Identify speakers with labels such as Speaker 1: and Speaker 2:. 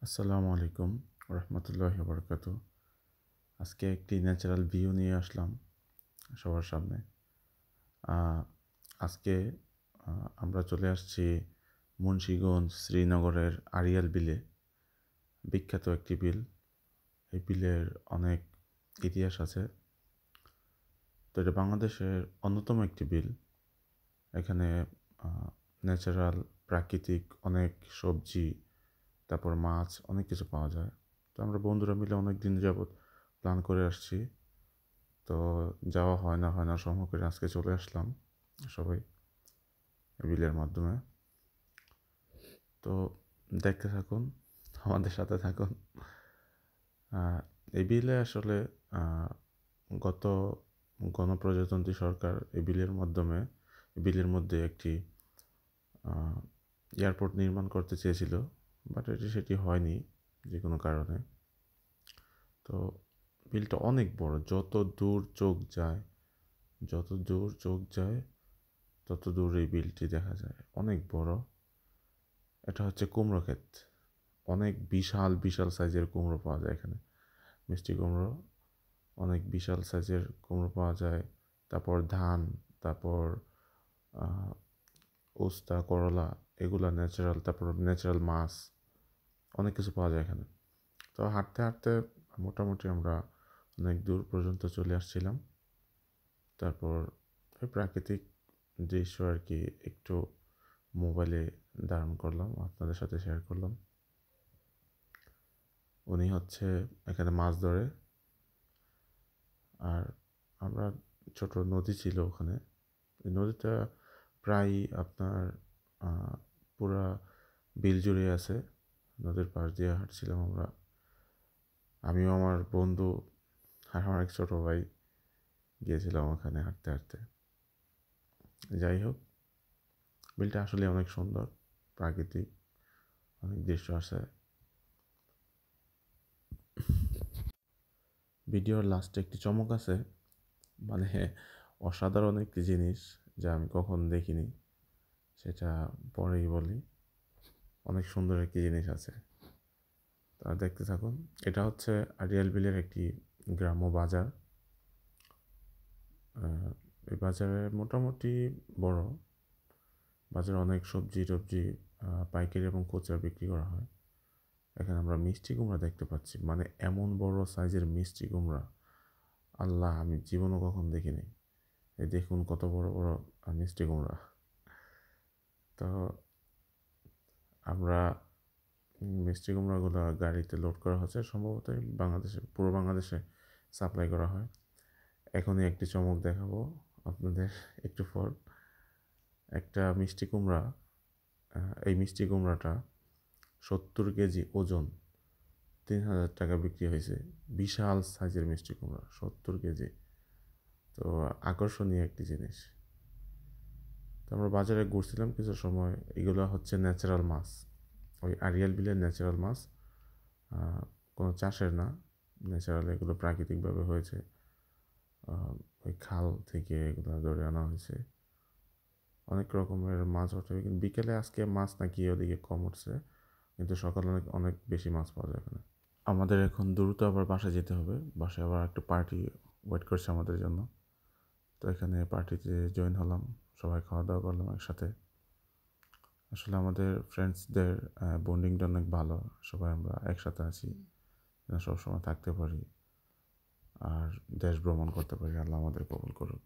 Speaker 1: আসসালামু আলাইকুম রহমতুল্লাহি বরকাতু। আজকে একটি ন্যাচারাল ভিউ নিয়ে আসলাম সবার সামনে। আহ, আজকে আমরা চলে আসছি মুন্সিগঞ্জ শ্রীনগরের আড়িয়াল বিলে। বিখ্যাত একটি বিল। এই বিলের অনেক ইতিহাস আছে। তো এটা বাংলাদেশের অন্যতম একটি বিল। এখানে ন্যাচারাল প্রাকৃতিক অনেক সবজি, তারপর মাছ, অনেক কিছু পাওয়া যায়। তো আমরা বন্ধুরা মিলে অনেক দিন যাবৎ প্ল্যান করে আসছি। তো যাওয়া হয় না সময় করে আজকে চলে আসলাম সবাই বিলের মাধ্যমে। তো দেখতে থাকুন, আমাদের সাথে থাকুন। এই বিলে আসলে গত গণপ্রজাতন্ত্রী সরকার এই বিলের মধ্যে একটি এয়ারপোর্ট নির্মাণ করতে চেয়েছিল, বাট সেটি হয়নি যে কোনো কারণে। তো বিলটা অনেক বড়, যত দূর চোখ যায় তত দূর এই বিলটি দেখা যায়। অনেক বড়। এটা হচ্ছে কুমড়ো ক্ষেত। অনেক বিশাল বিশাল সাইজের কুমড়ো পাওয়া যায় এখানে। মিষ্টি কুমড়ো, অনেক বিশাল সাইজের কুমড়ো পাওয়া যায়। তারপর ধান, তারপর উস্তা, করলা, এগুলা ন্যাচারাল। তারপর ন্যাচারাল মাছ, অনেক কিছু পাওয়া যায় এখানে। তো হাঁটতে হাঁটতে মোটামুটি আমরা অনেক দূর পর্যন্ত চলে আসছিলাম। তারপর ওই প্রাকৃতিক দৃশ্য আর কি একটু মোবাইলে ধারণ করলাম, আপনাদের সাথে শেয়ার করলাম। উনি হচ্ছে এখানে মাছ ধরে। আর আমরা ছোট নদী ছিল ওখানে। এই নদীটা প্রায় আপনার পুরা বিল জুড়ে আছে। নদীর পাশ দিয়ে হাঁটছিলাম আমরা, আমিও আমার বন্ধু আর আমার এক ছোটো ভাই গিয়েছিলাম ওখানে হাঁটতে হাঁটতে। যাই হোক, বিলটা আসলে অনেক সুন্দর, প্রাকৃতিক অনেক দৃশ্য আছে। ভিডিওর লাস্টে একটি চমক আছে, মানে অসাধারণ একটি জিনিস যা আমি কখন দেখিনি, সেটা পরেই বলি। অনেক সুন্দর একটি জিনিস আছে, তা দেখতে থাকুন। এটা হচ্ছে আড়িয়াল বিলের একটি গ্রাম্য বাজার। এই বাজারে মোটামুটি বড় বাজারে অনেক সবজি টবজি পাইকারি এবং খুচরা বিক্রি করা হয়। এখানে আমরা মিষ্টি কুমড়া দেখতে পাচ্ছি, মানে এমন বড় সাইজের মিষ্টি কুমড়া, আল্লাহ, আমি জীবনও কখন দেখিনি। এই দেখুন কত বড় বড় মিষ্টি কুমড়া। তো আমরা মিষ্টি কুমড়াগুলো গাড়িতে লোড করা হচ্ছে, সম্ভবত পুরো বাংলাদেশে সাপ্লাই করা হয়। এখনই একটি চমক দেখাবো আপনাদের একটু পর। একটা মিষ্টি কুমড়া, এই মিষ্টি কুমড়াটা 70 কেজি ওজন, 3,000 টাকা বিক্রি হয়েছে। বিশাল সাইজের মিষ্টি কুমড়া, 70 কেজি। তো আকর্ষণীয় একটি জিনিস। তো আমরা বাজারে ঘুরছিলাম কিছু সময়। এগুলো হচ্ছে ন্যাচারাল মাছ, ওই আড়িয়াল বিলের ন্যাচারাল মাছ, কোনো চাষের না, ন্যাচারাল। এগুলো প্রাকৃতিকভাবে হয়েছে, ওই খাল থেকে এগুলো ধরে আনা হয়েছে। অনেক রকমের মাছ ওঠে, কিন্তু বিকেলে আজকে মাছ নাকি ওদিকে কম উঠছে, কিন্তু সকালে অনেক অনেক বেশি মাছ পাওয়া যায় এখানে। আমাদের এখন দ্রুত আবার বাসায় যেতে হবে। বাসায় আবার একটা পার্টি ওয়েট করছে আমাদের জন্য। তো এখানে পার্টিতে জয়েন হলাম, সবাই খাওয়া দাওয়া করলাম একসাথে। আসলে আমাদের ফ্রেন্ডসদের বন্ডিংটা অনেক ভালো। সবাই আমরা একসাথে আছি, সবসময় থাকতে পারি আর দেশ ভ্রমণ করতে পারি। আল্লাহ আমাদের কবুল করুক।